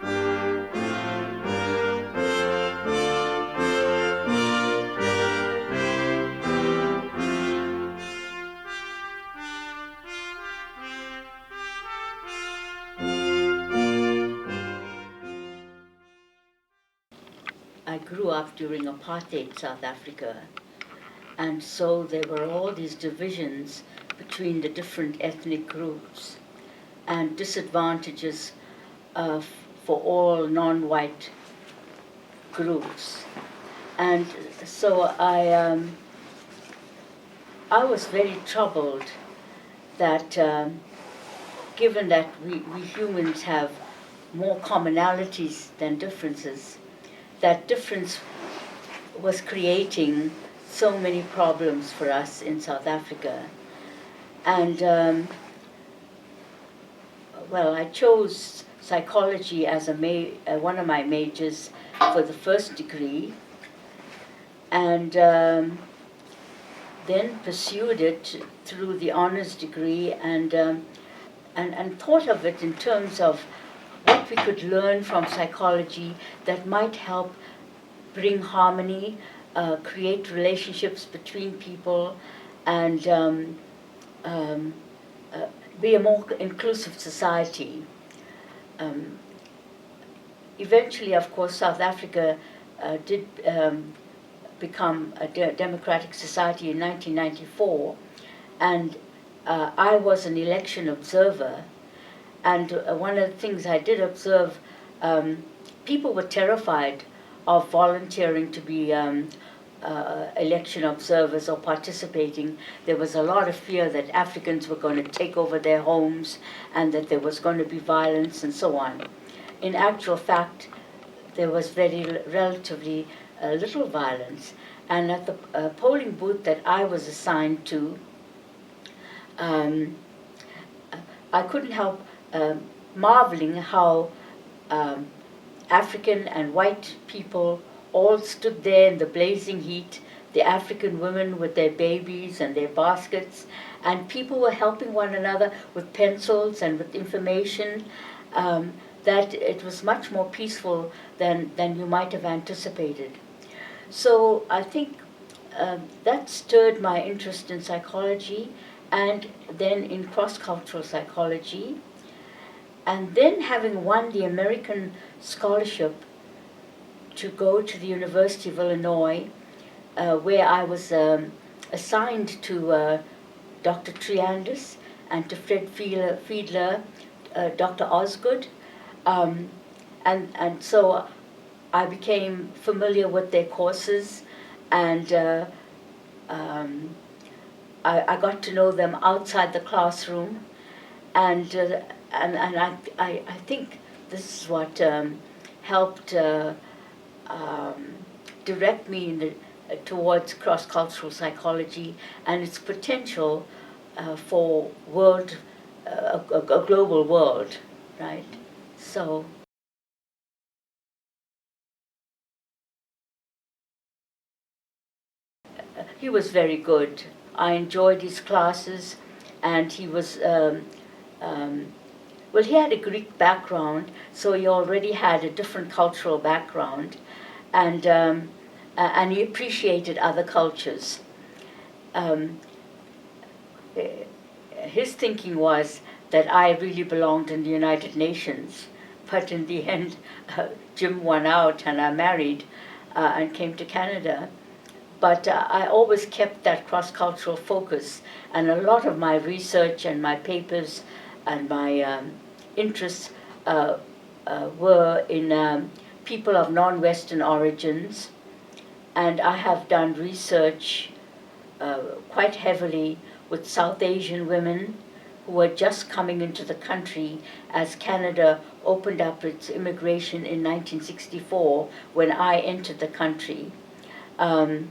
I grew up during apartheid South Africa, and so there were all these divisions between the different ethnic groups and disadvantages for all non-white groups. And so I was very troubled that given that we humans have more commonalities than differences, that difference was creating so many problems for us in South Africa. And well, I chose psychology as one of my majors for the first degree, and then pursued it through the honors degree, and thought of it in terms of what we could learn from psychology that might help bring harmony, create relationships between people, and be a more inclusive society. Eventually, of course, South Africa did become a democratic society in 1994, and I was an election observer. And one of the things I did observe, people were terrified of volunteering to be election observers or participating. There was a lot of fear that Africans were going to take over their homes and that there was going to be violence and so on. In actual fact, there was relatively little violence. And at the polling booth that I was assigned to, I couldn't help marveling how African and white people all stood there in the blazing heat, the African women with their babies and their baskets, and people were helping one another with pencils and with information, that it was much more peaceful than you might have anticipated. So I think that stirred my interest in psychology, and then in cross-cultural psychology. And then, having won the American scholarship to go to the University of Illinois, where I was assigned to Dr. Triandis and to Fred Fiedler, Dr. Osgood, and so I became familiar with their courses, and I got to know them outside the classroom, and I think this is what helped direct me towards cross-cultural psychology and its potential for a global world, right? So. He was very good. I enjoyed his classes, and he was, well, he had a Greek background, so he already had a different cultural background, and he appreciated other cultures. His thinking was that I really belonged in the United Nations, but in the end, Jim won out, and I married and came to Canada. But I always kept that cross-cultural focus, and a lot of my research and my papers and my interests were in people of non-Western origins, and I have done research quite heavily with South Asian women who were just coming into the country as Canada opened up its immigration in 1964 when I entered the country. And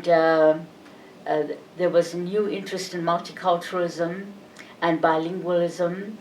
there was a new interest in multiculturalism and bilingualism,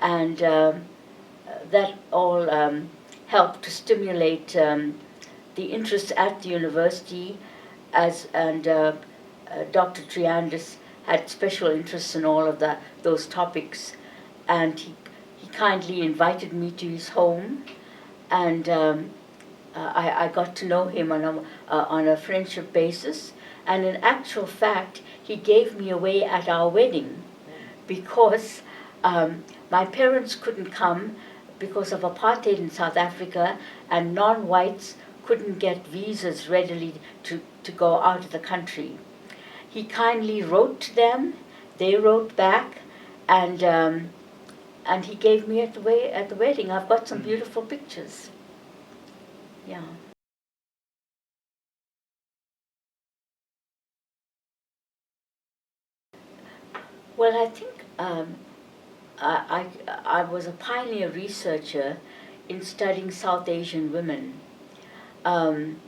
and that all helped to stimulate the interest at the university, and Dr. Triandis had special interests in all of those topics, and he he kindly invited me to his home, and I got to know him on a friendship basis. And in actual fact, he gave me away at our wedding because my parents couldn't come because of apartheid in South Africa, and non-whites couldn't get visas readily to go out of the country. He kindly wrote to them, they wrote back, and he gave me at the wedding. I've got some beautiful pictures. Yeah. Well, I think I was a pioneer researcher in studying South Asian women. Um,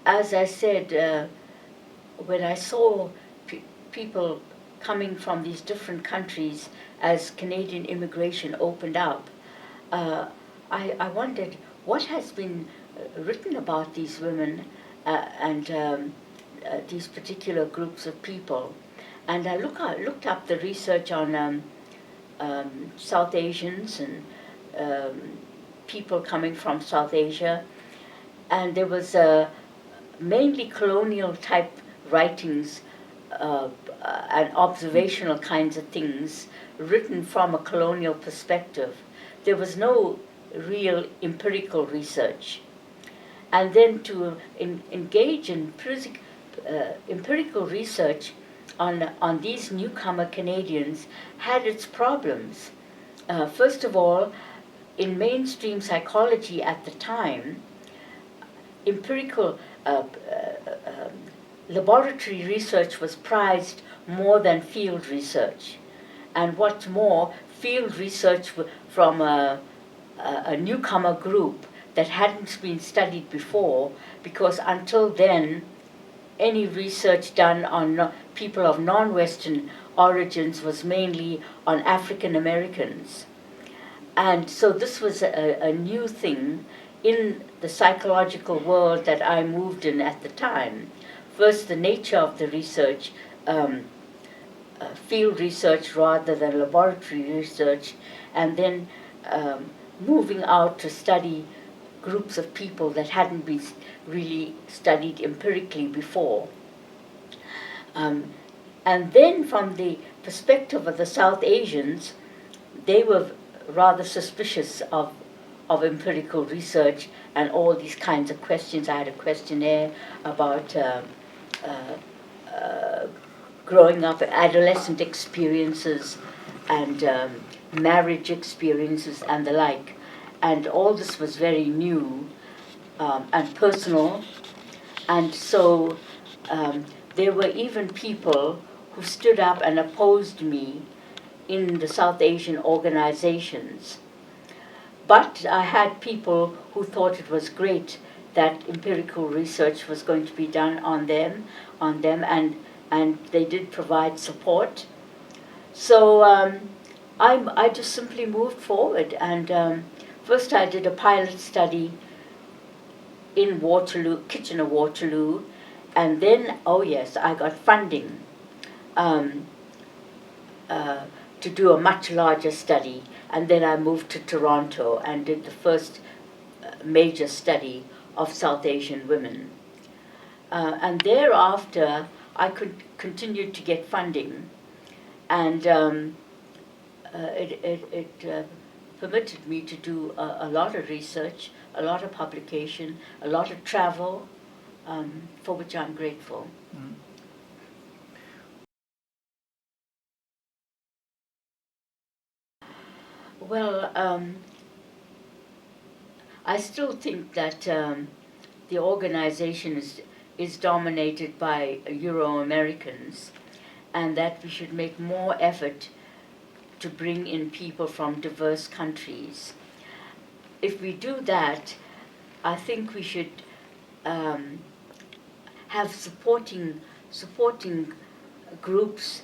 as I said, when I saw people coming from these different countries as Canadian immigration opened up, I wondered what has been written about these women and these particular groups of people. And I looked up the research on South Asians and people coming from South Asia, and there was mainly colonial type writings and observational kinds of things written from a colonial perspective. There was no real empirical research. And then to engage in empirical research on these newcomer Canadians had its problems. First of all, in mainstream psychology at the time, empirical laboratory research was prized more than field research. And what's more, field research from a newcomer group that hadn't been studied before, because until then, any research done on people of non-Western origins was mainly on African Americans. And so this was a new thing in the psychological world that I moved in at the time. First, the nature of the research, field research rather than laboratory research, and then moving out to study groups of people that hadn't been really studied empirically before. And then from the perspective of the South Asians, they were rather suspicious of empirical research and all these kinds of questions. I had a questionnaire about growing up, adolescent experiences, and marriage experiences and the like. And all this was very new and personal. And so there were even people who stood up and opposed me in the South Asian organizations. But I had people who thought it was great that empirical research was going to be done on them, and they did provide support. So I just simply moved forward, and first I did a pilot study in Waterloo, Kitchener-Waterloo, and then, oh yes, I got funding to do a much larger study, and then I moved to Toronto and did the first major study of South Asian women. And thereafter, I could continue to get funding, and it permitted me to do a lot of research, a lot of publication, a lot of travel, for which I'm grateful. Mm. Well, I still think that the organization is dominated by Euro-Americans, and that we should make more effort to bring in people from diverse countries. If we do that, I think we should have supporting groups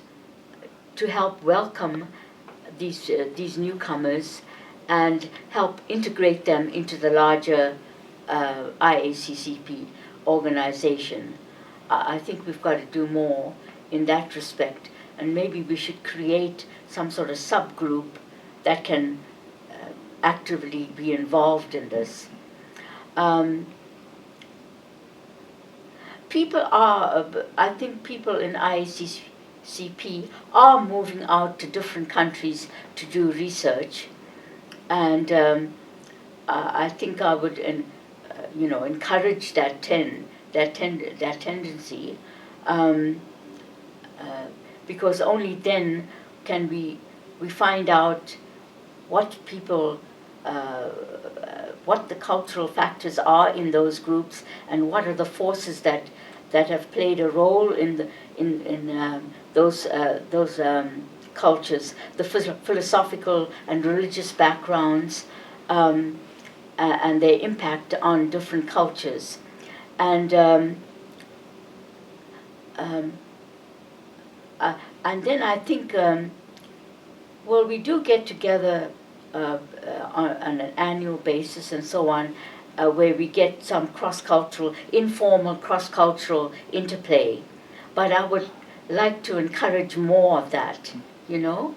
to help welcome these newcomers and help integrate them into the larger IACCP organization. I think we've got to do more in that respect, and maybe we should create some sort of subgroup that can actively be involved in this. People are, I think people in IACCP are moving out to different countries to do research, and I think I would, encourage that tendency, because only then can we find out what people, what the cultural factors are in those groups, and what are the forces that have played a role in those cultures, the philosophical and religious backgrounds, and their impact on different cultures, and then I think, well, we do get together on an annual basis and so on, where we get some cross-cultural, informal cross-cultural interplay. But I would like to encourage more of that, you know.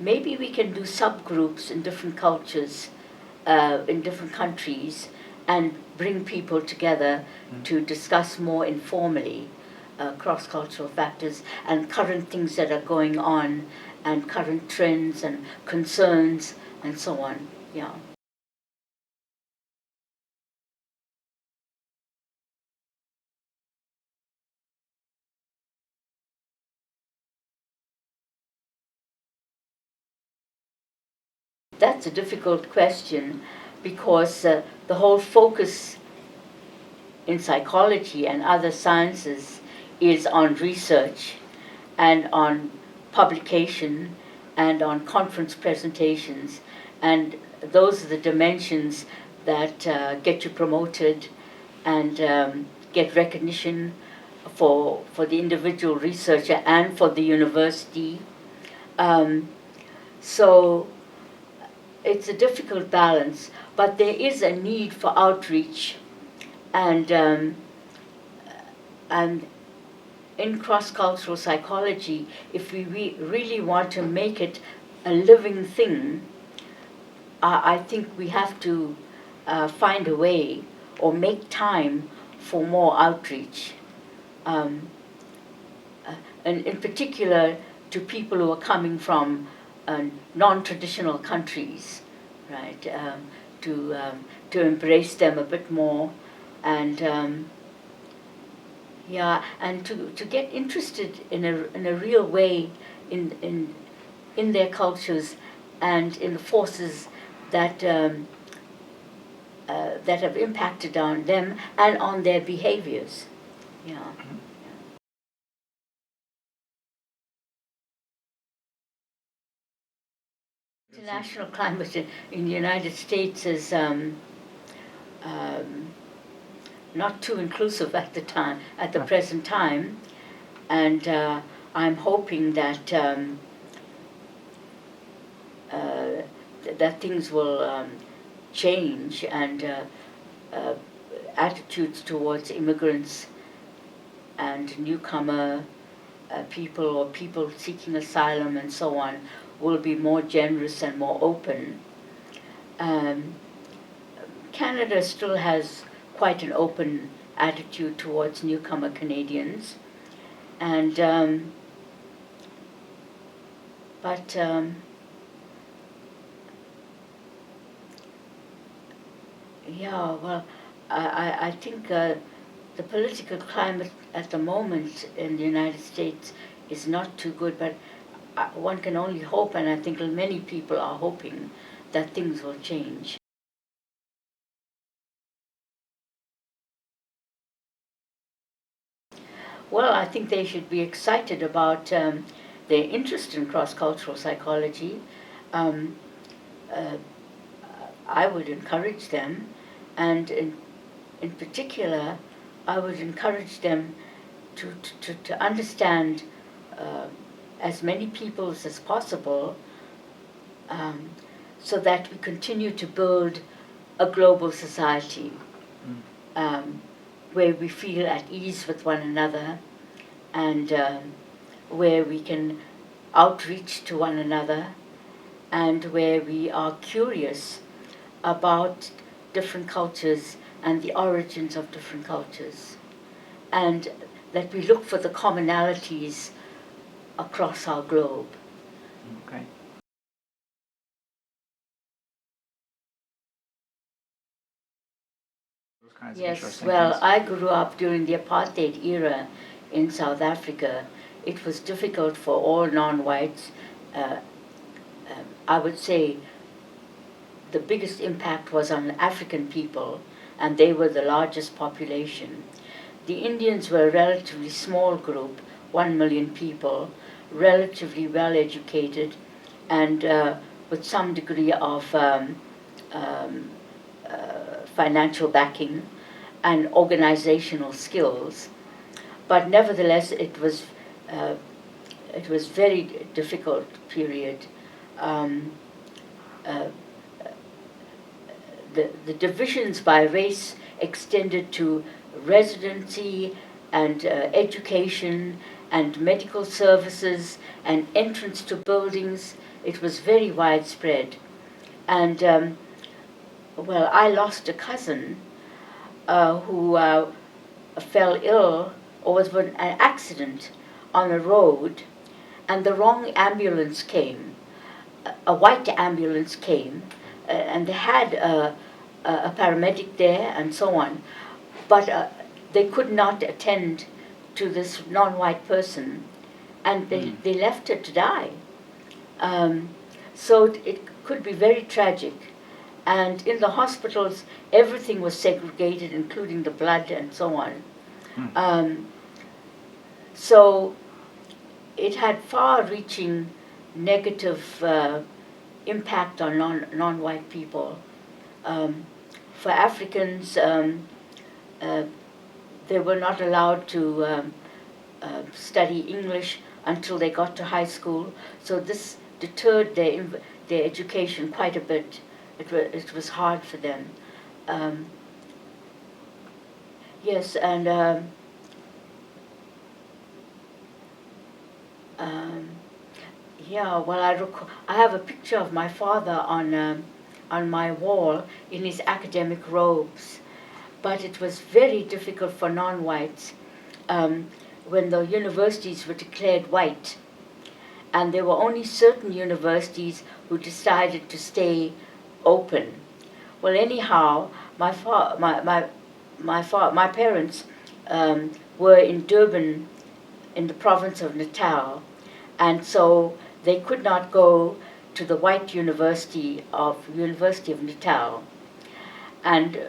Maybe we can do subgroups in different cultures, in different countries, and bring people together to discuss more informally cross-cultural factors and current things that are going on, and current trends and concerns and so on. Yeah. That's a difficult question, because the whole focus in psychology and other sciences is on research and on publication and on conference presentations, and those are the dimensions that get you promoted and get recognition for the individual researcher and for the university. So it's a difficult balance, but there is a need for outreach, and in cross-cultural psychology, if we really want to make it a living thing, I think we have to find a way or make time for more outreach, and in particular to people who are coming from non-traditional countries, right? To embrace them a bit more, and and to get interested in a real way in their cultures and in the forces that that have impacted on them and on their behaviors. Yeah. International climate in the United States is not too inclusive at the present time, and I'm hoping that that things will change, and attitudes towards immigrants and newcomer people, or people seeking asylum and so on, will be more generous and more open. Canada still has quite an open attitude towards newcomer Canadians, and but yeah, well, I think the political climate at the moment in the United States is not too good, but one can only hope, and I think many people are hoping, that things will change. Well, I think they should be excited about their interest in cross-cultural psychology. Um, I would encourage them, and in particular, I would encourage them to understand as many peoples as possible, so that we continue to build a global society where we feel at ease with one another, and where we can outreach to one another, and where we are curious about different cultures and the origins of different cultures, and that we look for the commonalities across our globe. Okay. Yes, well, I grew up during the apartheid era in South Africa. It was difficult for all non-whites. I would say the biggest impact was on African people, and they were the largest population. The Indians were a relatively small group, 1 million people, relatively well educated, and with some degree of financial backing and organizational skills. But nevertheless, it was very difficult period. The divisions by race extended to residency and education and medical services and entrance to buildings. It was very widespread. And well, I lost a cousin who fell ill or was in an accident on a road, and the wrong ambulance came. A white ambulance came, and they had a paramedic there and so on, but they could not attend to this non-white person, and they left her to die. So it could be very tragic. And in the hospitals, everything was segregated, including the blood and so on. So it had far-reaching negative impact on non-white people. For Africans, they were not allowed to study English until they got to high school. So this deterred their education quite a bit. It was hard for them. Yes, and yeah. Well, I have a picture of my father on my wall in his academic robes, but it was very difficult for non-whites when the universities were declared white, and there were only certain universities who decided to stay open. Well, anyhow, my parents were in Durban, in the province of Natal, and so they could not go to the white University of Natal, and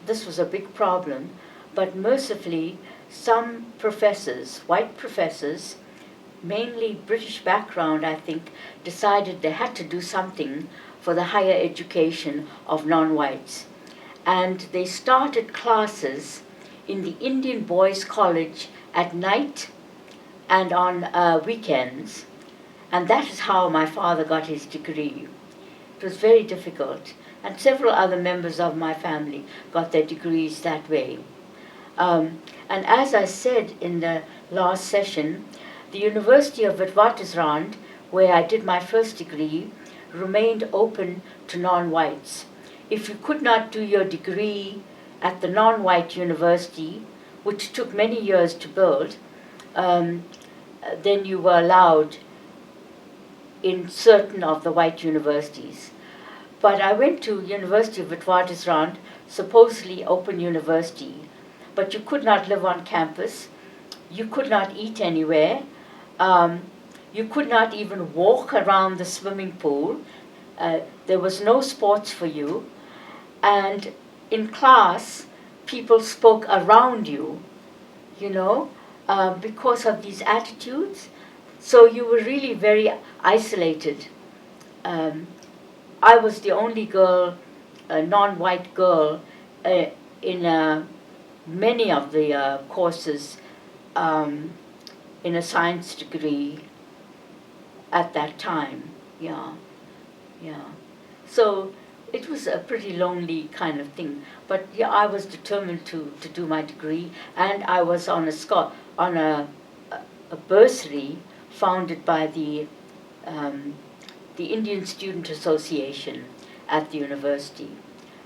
this was a big problem. But mercifully, some professors, white professors, mainly British background, I think, decided they had to do something for the higher education of non-whites. And they started classes in the Indian Boys College at night and on weekends. And that is how my father got his degree. It was very difficult. And several other members of my family got their degrees that way. And as I said in the last session, the University of Witwatersrand, where I did my first degree, remained open to non-whites. If you could not do your degree at the non-white university, which took many years to build, then you were allowed in certain of the white universities. But I went to University of Witwatersrand, supposedly open university, but you could not live on campus, you could not eat anywhere, you could not even walk around the swimming pool. There was no sports for you. And in class, people spoke around you, because of these attitudes. So you were really very isolated. I was the only girl, a non-white girl, in many of the courses in a science degree at that time. Yeah. So it was a pretty lonely kind of thing. But yeah, I was determined to do my degree, and I was on a bursary founded by the the Indian Student Association at the university.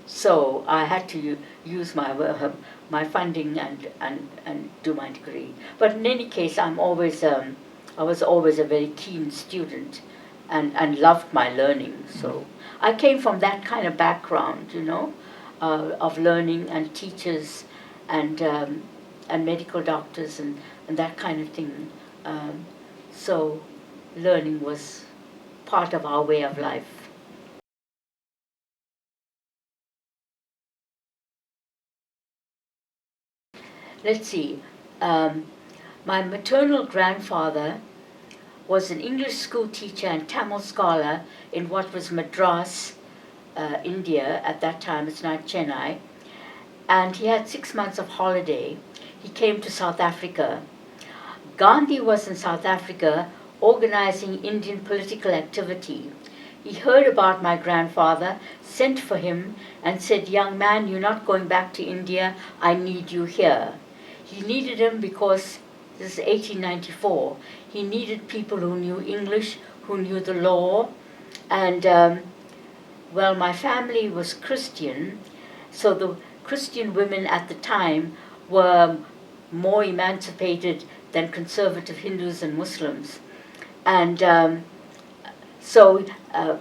So I had to use my funding and do my degree. But in any case, I was always a very keen student and loved my learning. So I came from that kind of background, of learning and teachers and medical doctors and that kind of thing. So learning was part of our way of life. Let's see. My maternal grandfather was an English school teacher and Tamil scholar in what was Madras, India at that time. It's now Chennai. And he had 6 months of holiday. He came to South Africa. Gandhi was in South Africa organizing Indian political activity. He heard about my grandfather, sent for him, and said, "Young man, you're not going back to India. I need you here." He needed him because this is 1894. He needed people who knew English, who knew the law. And, well, my family was Christian, so the Christian women at the time were more emancipated than conservative Hindus and Muslims. And so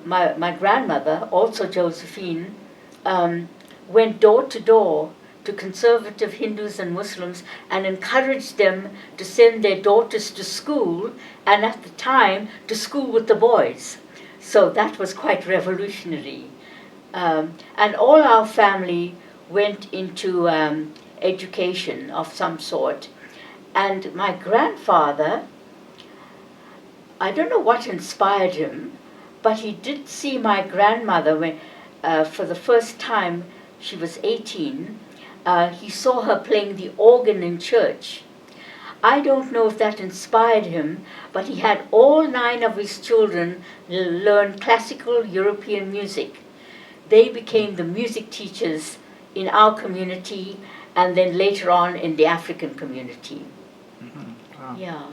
my grandmother, also Josephine, went door to door to conservative Hindus and Muslims and encouraged them to send their daughters to school, and at the time to school with the boys. So that was quite revolutionary. And all our family went into education of some sort. And my grandfather, I don't know what inspired him, but he did see my grandmother when, for the first time. She was 18. He saw her playing the organ in church. I don't know if that inspired him, but he had all 9 of his children learn classical European music. They became the music teachers in our community and then later on in the African community. Wow. Yeah.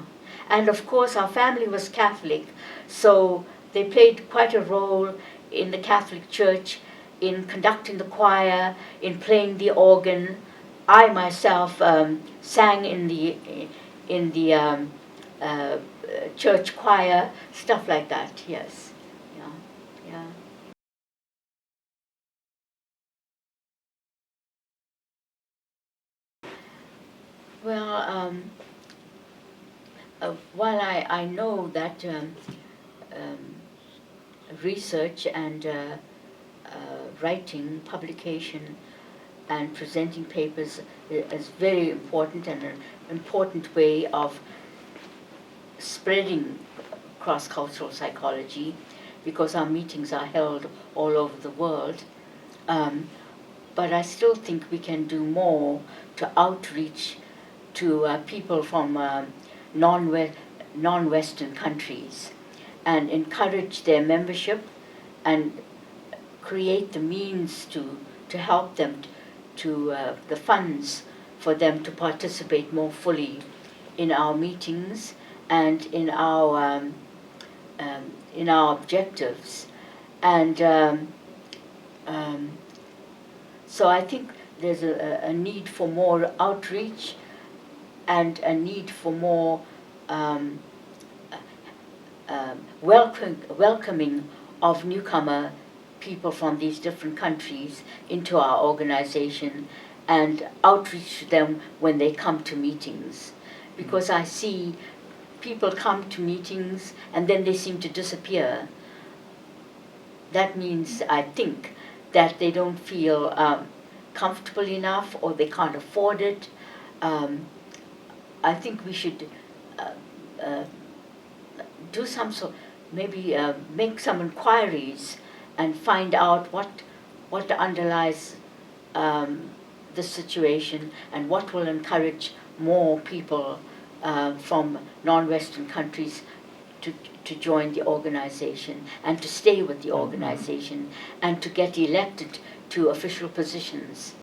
And of course our family was Catholic, so they played quite a role in the Catholic Church, in conducting the choir, in playing the organ. I myself sang in the church choir, stuff like that. Yes, yeah. Well, while I know that research and writing, publication, and presenting papers is very important and an important way of spreading cross-cultural psychology, because our meetings are held all over the world. But I still think we can do more to outreach to people from non-Western countries and encourage their membership and create the means to help them, to the funds for them to participate more fully in our meetings and in our objectives. And so I think there's a need for more outreach and a need for more welcoming of newcomer people from these different countries into our organization and outreach to them when they come to meetings. Because I see people come to meetings and then they seem to disappear. That means, I think, that they don't feel comfortable enough or they can't afford it. I think we should do some sort, maybe make some inquiries and find out what underlies the situation and what will encourage more people from non-Western countries to join the organization and to stay with the organization and to get elected to official positions.